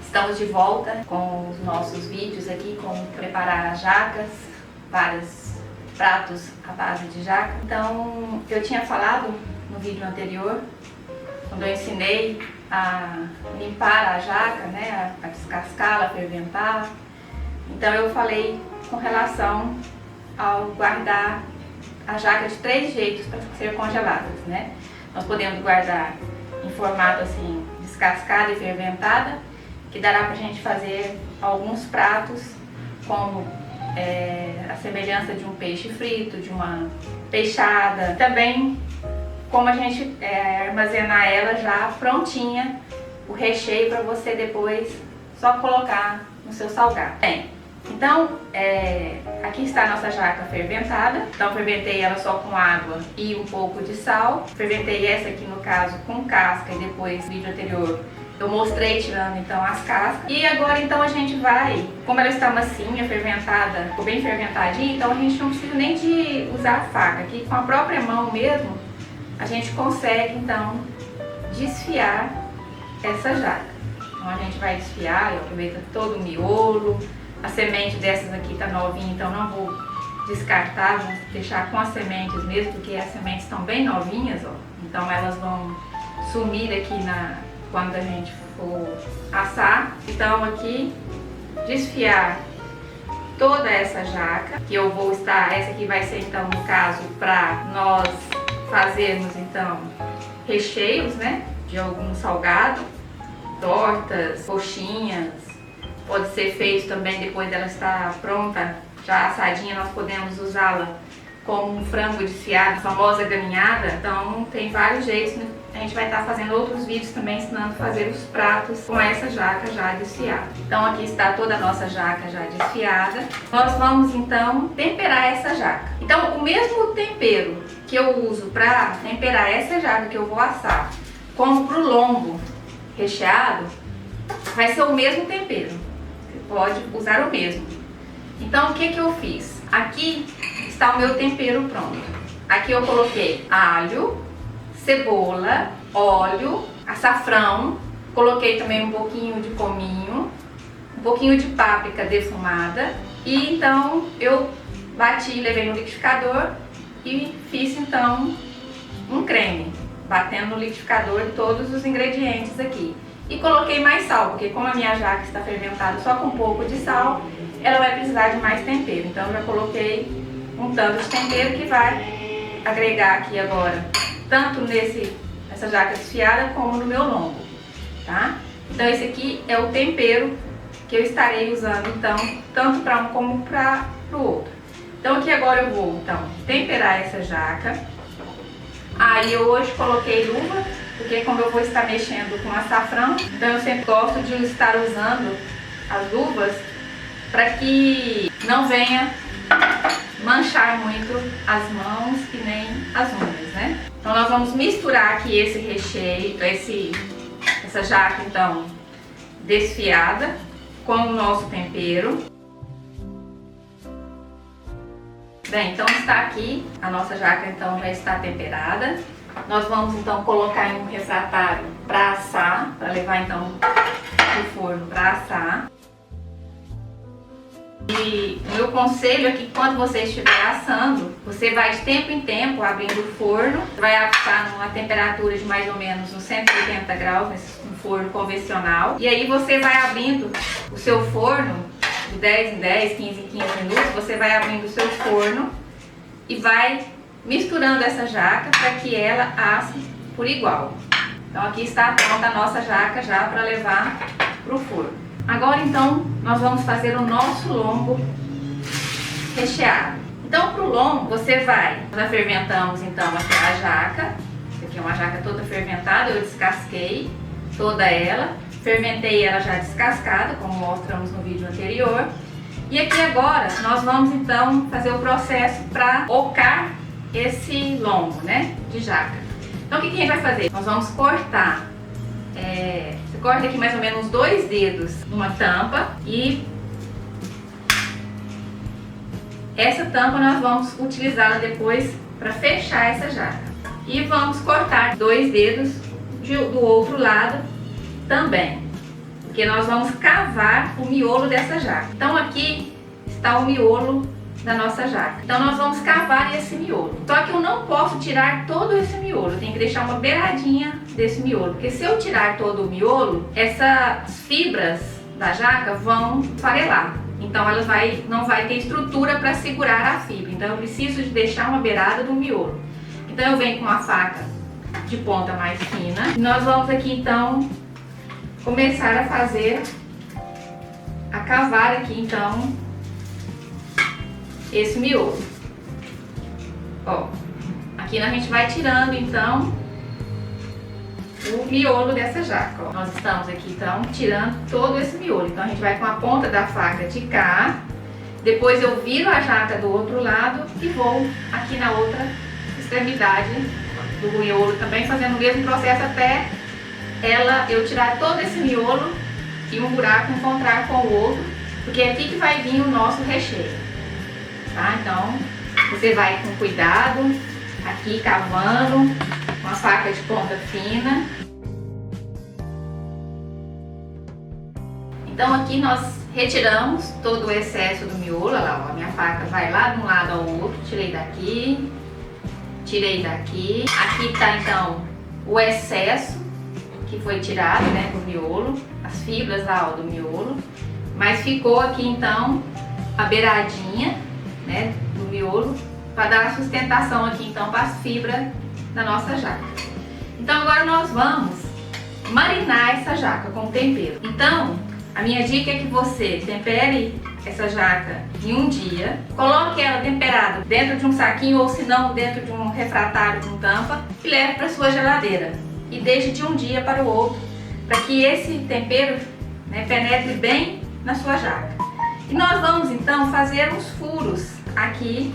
Estamos de volta com os nossos vídeos aqui, como preparar jacas, vários pratos à base de jaca. Então, eu tinha falado no vídeo anterior, quando eu ensinei a limpar a jaca, né, a descascá-la, a ferventar. Então, eu falei com relação ao guardar a jaca de 3 jeitos para ser congeladas, né? Nós podemos guardar em formato assim, descascada e ferventada, que dará para a gente fazer alguns pratos, como a semelhança de um peixe frito, de uma peixada. Também como a gente armazenar ela já prontinha, o recheio para você depois só colocar no seu salgado. Bem, então aqui está a nossa jaca ferventada. Então ferventei ela só com água e um pouco de sal. Ferventei essa aqui no caso com casca, e depois no vídeo anterior eu mostrei tirando então as cascas. E agora então a gente vai, como ela está massinha, ferventada, ficou bem ferventadinha, então a gente não precisa nem de usar a faca. Aqui com a própria mão mesmo a gente consegue então desfiar essa jaca. Então a gente vai desfiar, eu aproveito todo o miolo. A semente dessas aqui tá novinha, então não vou descartar, vou deixar com as sementes mesmo, porque as sementes estão bem novinhas, ó. Então elas vão sumir aqui quando a gente for assar. Então aqui, desfiar toda essa jaca, que eu vou estar, essa aqui vai ser então no caso para nós fazermos então recheios, né, de algum salgado, tortas, coxinhas. Pode ser feito também depois dela estar pronta, já assadinha, nós podemos usá-la como um frango desfiado, a famosa galinhada. Então tem vários jeitos, né? A gente vai estar fazendo outros vídeos também ensinando a fazer os pratos com essa jaca já desfiada. Então aqui está toda a nossa jaca já desfiada. Nós vamos então temperar essa jaca. Então o mesmo tempero que eu uso para temperar essa jaca que eu vou assar, como para o lombo recheado, vai ser o mesmo tempero. Você pode usar o mesmo. Então o que eu fiz? Aqui está o meu tempero pronto. Aqui eu coloquei alho, cebola, óleo, açafrão, coloquei também um pouquinho de cominho, um pouquinho de páprica defumada, e então eu bati, levei no liquidificador e fiz então um creme, batendo no liquidificador todos os ingredientes aqui. E coloquei mais sal, porque como a minha jaca está ferventada só com um pouco de sal, ela vai precisar de mais tempero. Então eu já coloquei um tanto de tempero que vai agregar aqui agora, tanto nessa jaca desfiada como no meu lombo, tá? Então esse aqui é o tempero que eu estarei usando então, tanto para um como para o outro. Então aqui agora eu vou então temperar essa jaca. Aí eu hoje coloquei luva, porque como eu vou estar mexendo com açafrão, então eu sempre gosto de estar usando as luvas para que não venha manchar muito as mãos e nem as unhas, né? Então nós vamos misturar aqui esse recheio, essa jaca então desfiada com o nosso tempero. Bem, então está aqui, a nossa jaca então já está temperada. Nós vamos então colocar em um refratário para assar, para levar então pro forno para assar. E o meu conselho é que quando você estiver assando, você vai de tempo em tempo abrindo o forno, vai assar numa temperatura de mais ou menos uns 180 graus, num forno convencional. E aí você vai abrindo o seu forno de 10 em 10, 15 em 15 minutos, você vai abrindo o seu forno e vai misturando essa jaca para que ela asse por igual. Então aqui está pronta a nossa jaca já para levar para o forno. Agora então nós vamos fazer o nosso lombo recheado. Então para o lombo nós já ferventamos então aqui a jaca. Essa aqui é uma jaca toda ferventada, eu descasquei toda ela. Ferventei ela já descascada, como mostramos no vídeo anterior. E aqui agora nós vamos então fazer o processo para ocar esse lombo, né, de jaca. Então o que a gente vai fazer? Nós vamos cortar, você corta aqui mais ou menos 2 dedos numa tampa, e essa tampa nós vamos utilizá-la depois para fechar essa jaca. E vamos cortar 2 dedos do outro lado também. porque nós vamos cavar o miolo dessa jaca. Então aqui está o miolo da nossa jaca. Então nós vamos cavar esse miolo. Só que eu não posso tirar todo esse miolo, eu tenho que deixar uma beiradinha desse miolo, porque se eu tirar todo o miolo, essas fibras da jaca vão esfarelar. Então elas não vai ter estrutura para segurar a fibra. Então eu preciso de deixar uma beirada do miolo. Então eu venho com uma faca de ponta mais fina. E nós vamos aqui então começar a cavar aqui então esse miolo. Ó, aqui a gente vai tirando então o miolo dessa jaca, ó. Nós estamos aqui então tirando todo esse miolo. Então a gente vai com a ponta da faca de cá, depois eu viro a jaca do outro lado e vou aqui na outra extremidade do miolo também, fazendo o mesmo processo até eu tirar todo esse miolo e um buraco encontrar com o outro, porque é aqui que vai vir o nosso recheio, tá? Então você vai com cuidado aqui cavando com a faca de ponta fina. Então aqui nós retiramos todo o excesso do miolo. Olha lá, ó, a minha faca vai lá de um lado ao outro, tirei daqui, tirei daqui. Aqui tá então o excesso que foi tirado, né, do miolo, as fibras lá, ó, do miolo, mas ficou aqui então a beiradinha, né, do miolo, para dar sustentação aqui então para as fibras da nossa jaca. Então agora nós vamos marinar essa jaca com tempero. Então a minha dica é que você tempere essa jaca em um dia, coloque ela temperada dentro de um saquinho ou se não dentro de um refratário com tampa e leve para sua geladeira e deixe de um dia para o outro para que esse tempero, né, penetre bem na sua jaca. E nós vamos então fazer uns furos aqui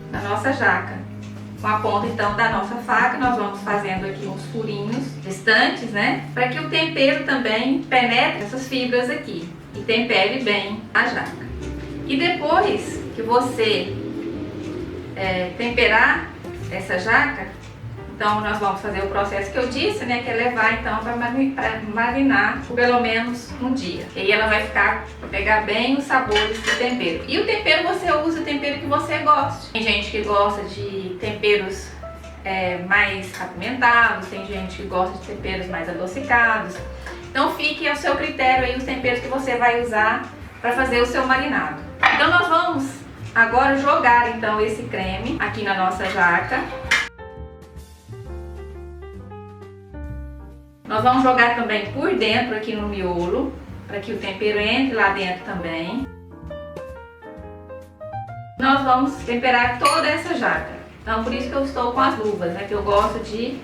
na nossa jaca. Com a ponta então da nossa faca nós vamos fazendo aqui uns furinhos distantes, né, para que o tempero também penetre essas fibras aqui e tempere bem a jaca. E depois que você temperar essa jaca, então nós vamos fazer o processo que eu disse, né, que é levar então para marinar por pelo menos um dia. E aí ela vai pegar bem os sabores do tempero. E o tempero você usa o tempero que você goste. Tem gente que gosta de temperos mais apimentados, tem gente que gosta de temperos mais adocicados. Então fique ao seu critério aí os temperos que você vai usar para fazer o seu marinado. Então nós vamos agora jogar então esse creme aqui na nossa jaca. Nós vamos jogar também por dentro aqui no miolo, para que o tempero entre lá dentro também. Nós vamos temperar toda essa jaca. Então por isso que eu estou com as luvas, né? Que eu gosto de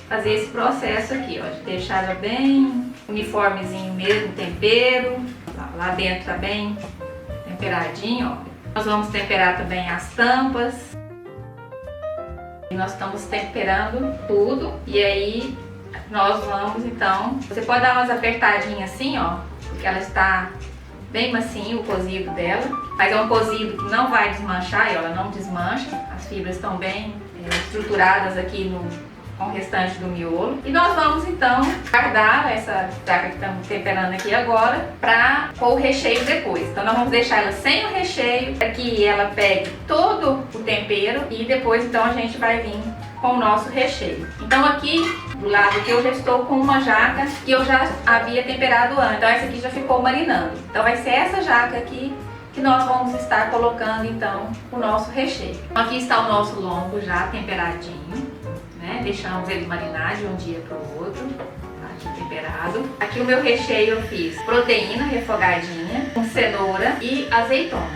fazer esse processo aqui, ó, de deixar ela bem uniformezinho mesmo, tempero. Lá dentro tá bem temperadinho, ó. Nós vamos temperar também as tampas. E nós estamos temperando tudo. E aí nós vamos então, você pode dar umas apertadinhas assim, ó, porque ela está bem macio o cozido dela, mas é um cozido que não vai desmanchar, e ela não desmancha, as fibras estão bem estruturadas aqui com o restante do miolo. E nós vamos então guardar essa jaca que estamos temperando aqui agora para pôr o recheio depois. Então nós vamos deixar ela sem o recheio para que ela pegue todo o tempero e depois então a gente vai vir com o nosso recheio. Então aqui do lado que eu já estou com uma jaca que eu já havia temperado antes. Então essa aqui já ficou marinando. Então vai ser essa jaca aqui que nós vamos estar colocando então o nosso recheio. Então, aqui está o nosso lombo já temperadinho, né? Deixamos ele marinar de um dia para o outro. Tá aqui temperado. Aqui o meu recheio eu fiz proteína refogadinha com cenoura e azeitona,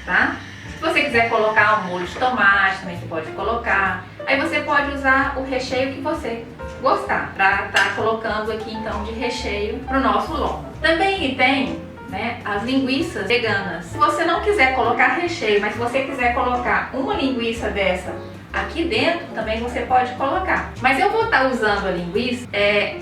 tá? Se você quiser colocar um molho de tomate também você pode colocar. Aí você pode usar o recheio que você gostar para estar colocando aqui então de recheio para o nosso lombo. Também tem, né, as linguiças veganas. Se você não quiser colocar recheio, mas se você quiser colocar uma linguiça dessa aqui dentro, também você pode colocar. Mas eu vou estar usando a linguiça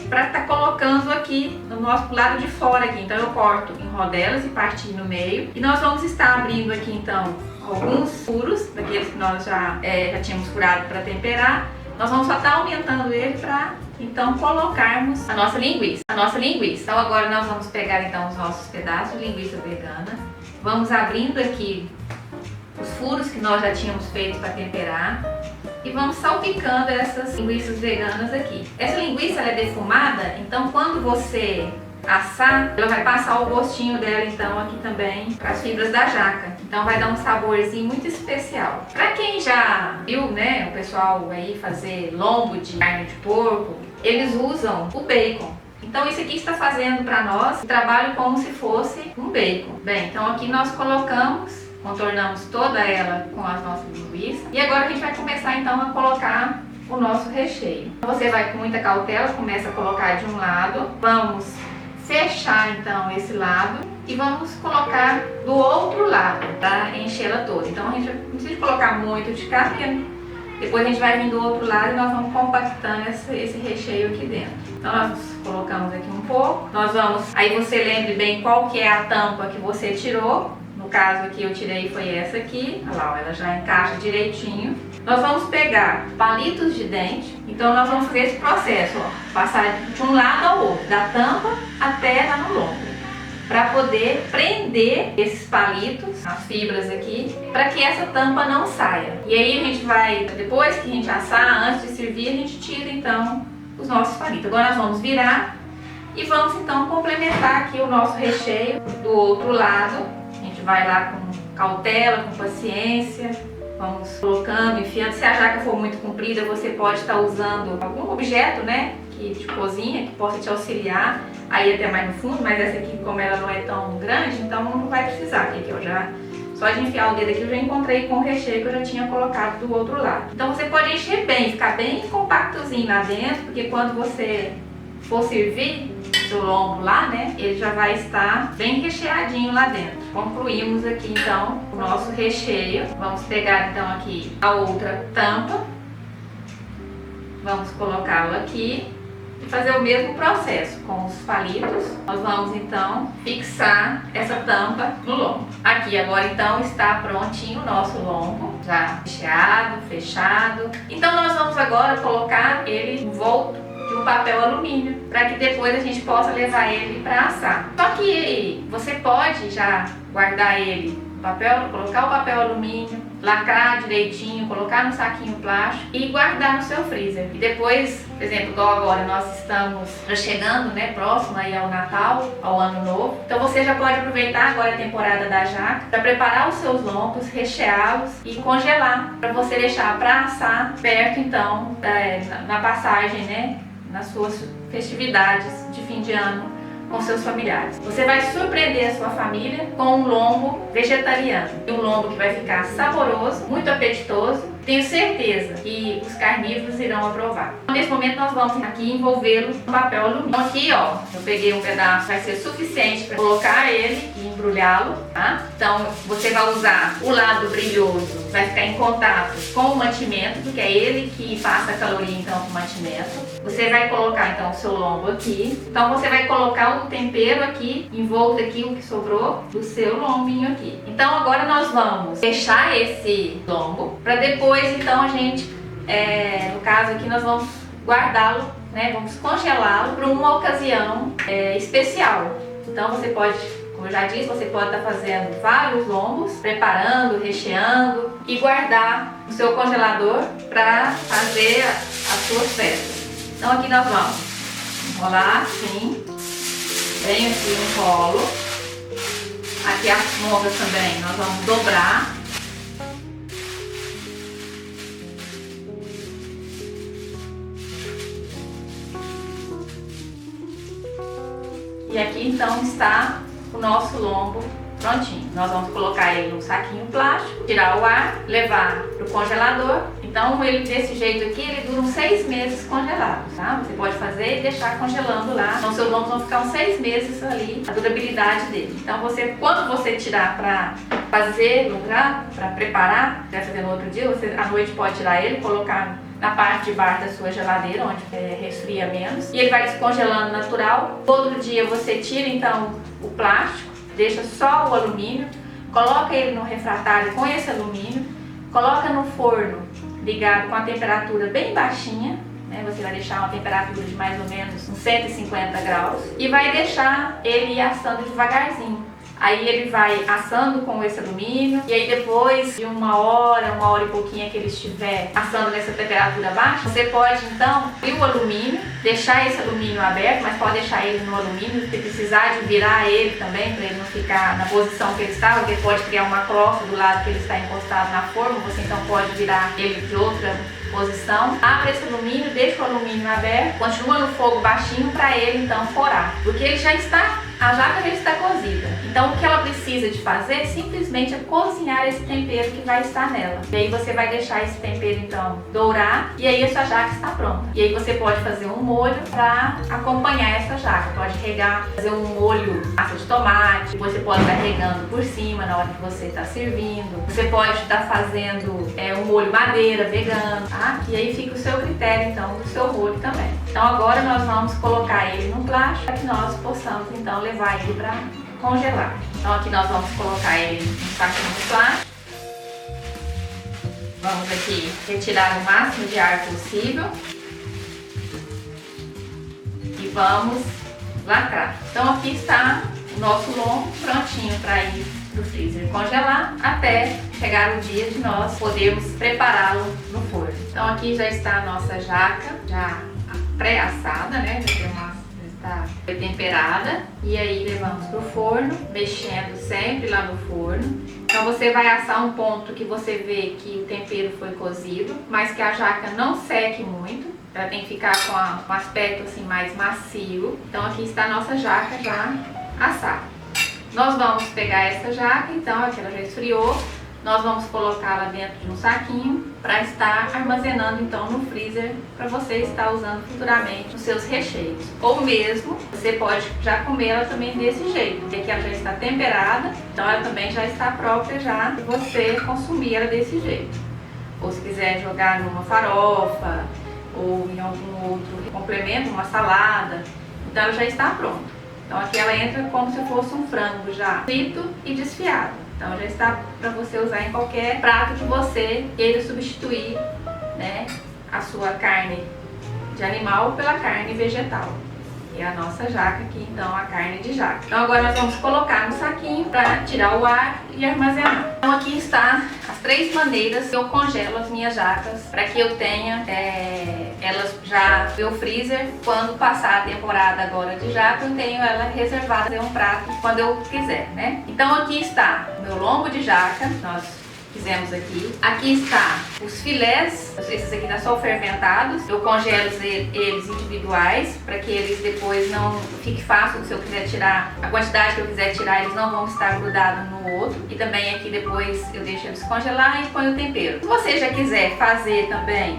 para estar colocando aqui no nosso lado de fora aqui. Então eu corto em rodelas e partir no meio. E nós vamos estar abrindo aqui então alguns furos, daqueles que nós já tínhamos furado para temperar. Nós vamos só estar aumentando ele para então colocarmos a nossa linguiça. Então agora nós vamos pegar então os nossos pedaços de linguiça vegana, vamos abrindo aqui os furos que nós já tínhamos feito para temperar e vamos salpicando essas linguiças veganas aqui. Essa linguiça ela é defumada, então quando você assar, ela vai passar o gostinho dela então aqui também para as fibras da jaca. Então vai dar um saborzinho muito especial. Para quem já viu, né, o pessoal aí fazer lombo de carne de porco, eles usam o bacon. Então isso aqui está fazendo para nós um trabalho como se fosse um bacon. Bem, então aqui nós colocamos, contornamos toda ela com as nossas linguiças e agora a gente vai começar então a colocar o nosso recheio. Você vai com muita cautela, começa a colocar de um lado, vamos fechar então esse lado e vamos colocar do outro lado para encher-la toda. Então a gente não precisa colocar muito de cá, porque depois a gente vai vir do outro lado e nós vamos compactando esse recheio aqui dentro. Então nós colocamos aqui um pouco, nós vamos, aí você lembre bem qual que é a tampa que você tirou. No caso aqui eu tirei foi essa aqui, olha lá, ó, ela já encaixa direitinho. Nós vamos pegar palitos de dente, então nós vamos fazer esse processo, ó, passar de um lado ao outro, da tampa até lá no lombo, para poder prender esses palitos, as fibras aqui, para que essa tampa não saia. E aí a gente vai, depois que a gente assar, antes de servir, a gente tira então os nossos palitos. Agora nós vamos virar e vamos então complementar aqui o nosso recheio do outro lado. A gente vai lá com cautela, com paciência. Vamos colocando, enfiando. Se a jaca for muito comprida, você pode estar usando algum objeto, né, de cozinha, que possa te auxiliar aí até mais no fundo, mas essa aqui, como ela não é tão grande, então não vai precisar. Aqui eu já, só de enfiar o dedo aqui, eu já encontrei com o recheio que eu já tinha colocado do outro lado. Então você pode encher bem, ficar bem compactozinho lá dentro, porque quando você for servir seu lombo lá, né, ele já vai estar bem recheadinho lá dentro. Concluímos aqui então o nosso recheio. Vamos pegar então aqui a outra tampa, vamos colocá-lo aqui e fazer o mesmo processo com os palitos. Nós vamos então fixar essa tampa no lombo. Aqui agora então está prontinho o nosso lombo, já recheado, fechado. Então nós vamos agora colocar ele envolto de um papel alumínio, para que depois a gente possa levar ele para assar. Só que você pode já guardar ele no papel, colocar o papel alumínio, lacrar direitinho, colocar no saquinho plástico e guardar no seu freezer. E depois, por exemplo, igual agora nós estamos chegando, né, próximo aí ao Natal, ao Ano Novo. Então você já pode aproveitar agora a temporada da jaca para preparar os seus lombos, recheá-los e congelar, para você deixar para assar perto então na passagem, né, nas suas festividades de fim de ano com seus familiares. Você vai surpreender a sua família com um lombo vegetariano. Um lombo que vai ficar saboroso, muito apetitoso. Tenho certeza que os carnívoros irão aprovar. Nesse momento nós vamos aqui envolvê-lo no papel alumínio. Então aqui, ó, eu peguei um pedaço, vai ser suficiente para colocar ele e embrulhá-lo, tá? Então você vai usar o lado brilhoso, vai ficar em contato com o mantimento, porque é ele que passa a caloria então pro mantimento. Você vai colocar então o seu lombo aqui. Então você vai colocar o tempero aqui, envolto aqui o que sobrou do seu lombinho aqui. Então agora nós vamos fechar esse lombo para depois então a gente, no caso aqui nós vamos guardá-lo, né? Vamos congelá-lo para uma ocasião especial. Então você pode, como eu já disse, você pode estar fazendo vários lombos, preparando, recheando e guardar no seu congelador para fazer as suas festas. Então aqui nós vamos enrolar assim, bem aqui um rolo. Aqui as pontas também nós vamos dobrar. E aqui então está o nosso lombo prontinho. Nós vamos colocar ele num saquinho plástico, tirar o ar, levar para o congelador. Então ele desse jeito aqui, ele dura uns 6 meses congelado, tá? Você pode fazer e deixar congelando lá. Então seus lombos vão ficar uns 6 meses ali, a durabilidade dele. Então quando você tirar para fazer, para preparar, vai fazer no outro dia, você à noite pode tirar ele, colocar na parte de baixo da sua geladeira, onde resfria menos, e ele vai descongelando natural. Outro dia você tira então o plástico, deixa só o alumínio, coloca ele no refratário com esse alumínio, coloca no forno ligado com a temperatura bem baixinha, né? Você vai deixar uma temperatura de mais ou menos uns 150 graus e vai deixar ele assando devagarzinho. Aí ele vai assando com esse alumínio e aí depois de uma hora e pouquinho que ele estiver assando nessa temperatura baixa, você pode então abrir o alumínio, deixar esse alumínio aberto, mas pode deixar ele no alumínio, se precisar de virar ele também, para ele não ficar na posição que ele está, porque pode criar uma crosta do lado que ele está encostado na forma, você então pode virar ele de outra posição. Abre esse alumínio, deixa o alumínio aberto, continua no fogo baixinho para ele então forar, porque ele já está, a jaca já está cozida. Então o que ela precisa de fazer simplesmente é cozinhar esse tempero que vai estar nela. E aí você vai deixar esse tempero então dourar e aí a sua jaca está pronta. E aí você pode fazer um molho para acompanhar essa jaca. Pode regar, fazer um molho massa de tomate, depois você pode estar regando por cima na hora que você está servindo. Você pode estar fazendo um molho madeira vegano, tá? E aí fica o seu critério então do seu molho também. Então agora nós vamos colocar ele no plástico para que nós possamos então levar ele para congelar. Então aqui nós vamos colocar ele no saquinho de plástico. Vamos aqui retirar o máximo de ar possível e vamos lacrar. Então aqui está o nosso lombo prontinho para ir para o freezer congelar até chegar o dia de nós podermos prepará-lo no forno. Então aqui já está a nossa jaca já pré-assada, né? Está temperada e aí levamos para o forno, mexendo sempre lá no forno. Então você vai assar um ponto que você vê que o tempero foi cozido, mas que a jaca não seque muito. Ela tem que ficar com um aspecto assim mais macio. Então aqui está a nossa jaca já assada. Nós vamos pegar essa jaca, então aqui ela já esfriou. Nós vamos colocá-la dentro de um saquinho para estar armazenando então no freezer para você estar usando futuramente os seus recheios. Ou mesmo você pode já comê-la também desse jeito, porque aqui ela já está temperada, então ela também já está própria já para você consumir ela desse jeito. Ou se quiser jogar numa farofa ou em algum outro complemento, uma salada, então ela já está pronta. Então aqui ela entra como se fosse um frango já frito e desfiado. Então já está para você usar em qualquer prato que você queira substituir, né, a sua carne de animal pela carne vegetal. E a nossa jaca aqui, então, a carne de jaca. Então agora nós vamos colocar no saquinho para tirar o ar e armazenar. Então aqui está as 3 maneiras que eu congelo as minhas jacas para que eu tenha elas já no meu freezer. Quando passar a temporada agora de jaca, eu tenho ela reservada em um prato quando eu quiser, né? Então aqui está o meu lombo de jaca, nós fizemos aqui. Aqui está os filés, esses aqui já são fermentados. Eu congelo eles individuais para que eles depois não fique fácil se eu quiser tirar a quantidade que eu quiser tirar, eles não vão estar grudados no outro. E também aqui depois eu deixo eles congelar e ponho o tempero. Se você já quiser fazer também,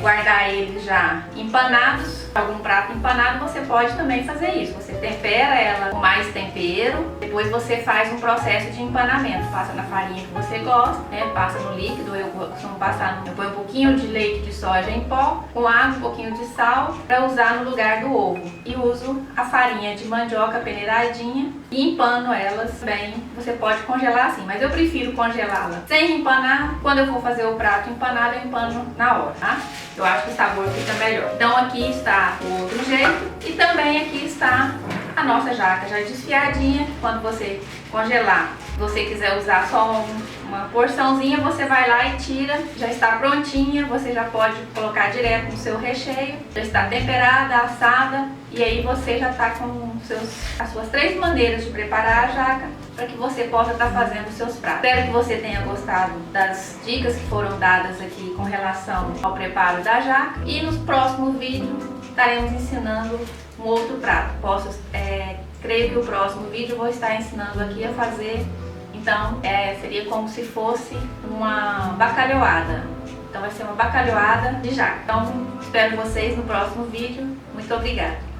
guardar eles já empanados, algum prato empanado, você pode também fazer isso. Você tempera ela com mais tempero, depois você faz um processo de empanamento. Passa na farinha que você gosta, né? Passa no líquido, eu costumo passar, eu ponho um pouquinho de leite de soja em pó, com água, um pouquinho de sal, para usar no lugar do ovo. E uso a farinha de mandioca peneiradinha e empano elas bem. Você pode congelar assim, mas eu prefiro congelá-la sem empanar. Quando eu for fazer o prato empanado, eu empano na hora, tá? Eu acho que o sabor fica melhor. Então aqui está o outro jeito e também aqui está a nossa jaca já desfiadinha. Quando você congelar, se você quiser usar só uma porçãozinha, você vai lá e tira, já está prontinha, você já pode colocar direto no seu recheio, já está temperada, assada, e aí você já está com as suas 3 maneiras de preparar a jaca para que você possa estar fazendo os seus pratos. Espero que você tenha gostado das dicas que foram dadas aqui com relação ao preparo da jaca, e nos próximos vídeos estaremos ensinando um outro prato. Creio que o próximo vídeo eu vou estar ensinando aqui a fazer, então seria como se fosse uma bacalhoada. Então vai ser uma bacalhoada de jaca. Então espero vocês no próximo vídeo. Muito obrigada!